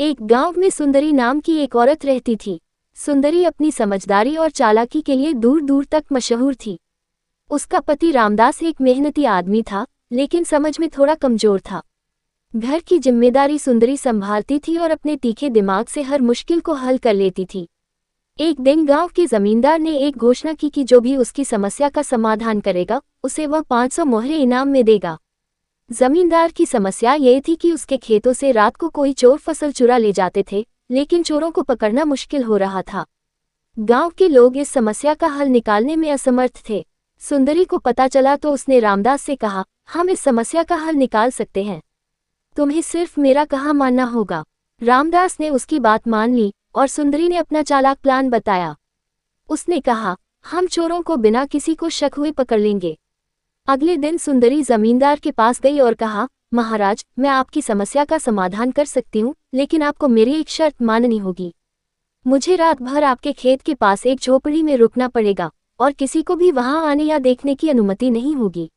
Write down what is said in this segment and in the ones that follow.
एक गांव में सुंदरी नाम की एक औरत रहती थी। सुंदरी अपनी समझदारी और चालाकी के लिए दूर दूर तक मशहूर थी। उसका पति रामदास एक मेहनती आदमी था, लेकिन समझ में थोड़ा कमजोर था। घर की जिम्मेदारी सुंदरी संभालती थी और अपने तीखे दिमाग से हर मुश्किल को हल कर लेती थी। एक दिन गांव के जमींदार ने एक घोषणा की कि जो भी उसकी समस्या का समाधान करेगा, उसे वह 500 मोहरे इनाम में देगा। जमींदार की समस्या ये थी कि उसके खेतों से रात को कोई चोर फसल चुरा ले जाते थे, लेकिन चोरों को पकड़ना मुश्किल हो रहा था। गांव के लोग इस समस्या का हल निकालने में असमर्थ थे। सुंदरी को पता चला तो उसने रामदास से कहा, हम इस समस्या का हल निकाल सकते हैं, तुम्हें सिर्फ मेरा कहा मानना होगा। रामदास ने उसकी बात मान ली और सुंदरी ने अपना चालाक प्लान बताया। उसने कहा, हम चोरों को बिना किसी को शक हुए पकड़ लेंगे। अगले दिन सुंदरी जमींदार के पास गई और कहा, महाराज, मैं आपकी समस्या का समाधान कर सकती हूँ, लेकिन आपको मेरी एक शर्त माननी होगी। मुझे रात भर आपके खेत के पास एक झोपड़ी में रुकना पड़ेगा और किसी को भी वहां आने या देखने की अनुमति नहीं होगी।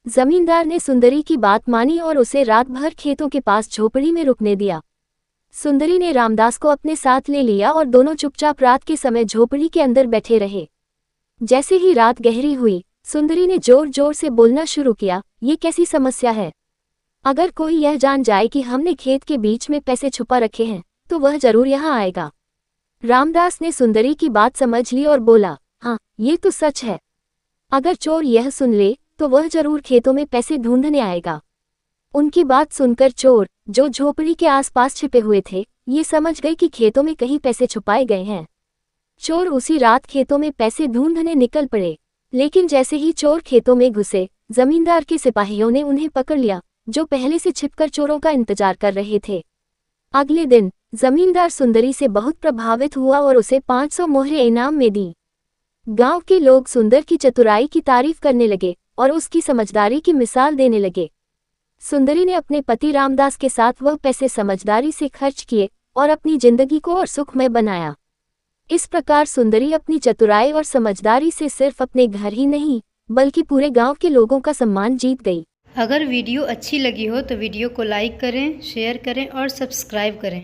जमींदार ने सुंदरी की बात मानी और उसे रात भर खेतों के पास झोपड़ी में रुकने दिया। सुंदरी ने रामदास को अपने साथ ले लिया और दोनों चुपचाप रात के समय झोपड़ी के अंदर बैठे रहे। जैसे ही रात गहरी हुई, सुंदरी ने जोर जोर से बोलना शुरू किया, ये कैसी समस्या है? अगर कोई यह जान जाए कि हमने खेत के बीच में पैसे छुपा रखे हैं, तो वह जरूर यहाँ आएगा। रामदास ने सुंदरी की बात समझ ली और बोला, हाँ, ये तो सच है। अगर चोर यह सुन ले तो वह जरूर खेतों में पैसे ढूंढने आएगा। उनकी बात सुनकर चोर, जो झोपड़ी के आसपास छिपे हुए थे, ये समझ गए कि खेतों में कहीं पैसे छुपाए गए हैं। चोर उसी रात खेतों में पैसे ढूंढने निकल पड़े, लेकिन जैसे ही चोर खेतों में घुसे, जमींदार के सिपाहियों ने उन्हें पकड़ लिया, जो पहले से छिपकर चोरों का इंतजार कर रहे थे। अगले दिन जमींदार सुंदरी से बहुत प्रभावित हुआ और उसे 500 मोहरे इनाम में दी। गांव के लोग सुंदर की चतुराई की तारीफ करने लगे और उसकी समझदारी की मिसाल देने लगे। सुंदरी ने अपने पति रामदास के साथ वह पैसे समझदारी से खर्च किए और अपनी जिंदगी को और सुखमय बनाया। इस प्रकार सुंदरी अपनी चतुराई और समझदारी से सिर्फ अपने घर ही नहीं, बल्कि पूरे गांव के लोगों का सम्मान जीत गई। अगर वीडियो अच्छी लगी हो तो वीडियो को लाइक करें, शेयर करें और सब्सक्राइब करें।